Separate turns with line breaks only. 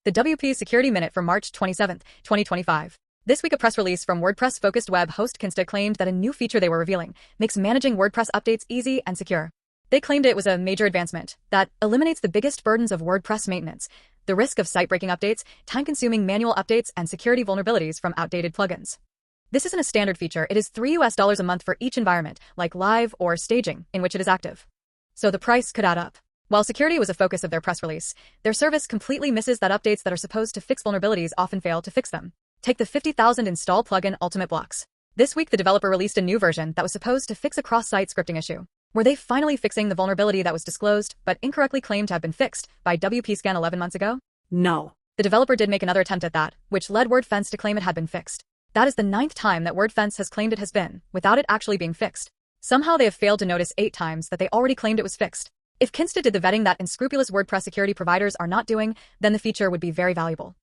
The WP Security Minute for March 27, 2025. This week, a press release from WordPress-focused web host Kinsta claimed that a new feature they were revealing makes managing WordPress updates easy and secure. They claimed it was a major advancement that eliminates the biggest burdens of WordPress maintenance, the risk of site-breaking updates, time-consuming manual updates, and security vulnerabilities from outdated plugins. This isn't a standard feature. It is $3 a month for each environment, like live or staging, in which it is active. So the price could add up. While security was a focus of their press release, their service completely misses that updates that are supposed to fix vulnerabilities often fail to fix them. Take the 50,000 install plugin Ultimate Blocks. This week, the developer released a new version that was supposed to fix a cross-site scripting issue. Were they finally fixing the vulnerability that was disclosed but incorrectly claimed to have been fixed by WPScan 11 months ago?
No.
The developer did make another attempt at that, which led WordFence to claim it had been fixed. That is the 9th time that WordFence has claimed it has been, without it actually being fixed. Somehow they have failed to notice 8 times that they already claimed it was fixed. If Kinsta did the vetting that unscrupulous WordPress security providers are not doing, then the feature would be very valuable.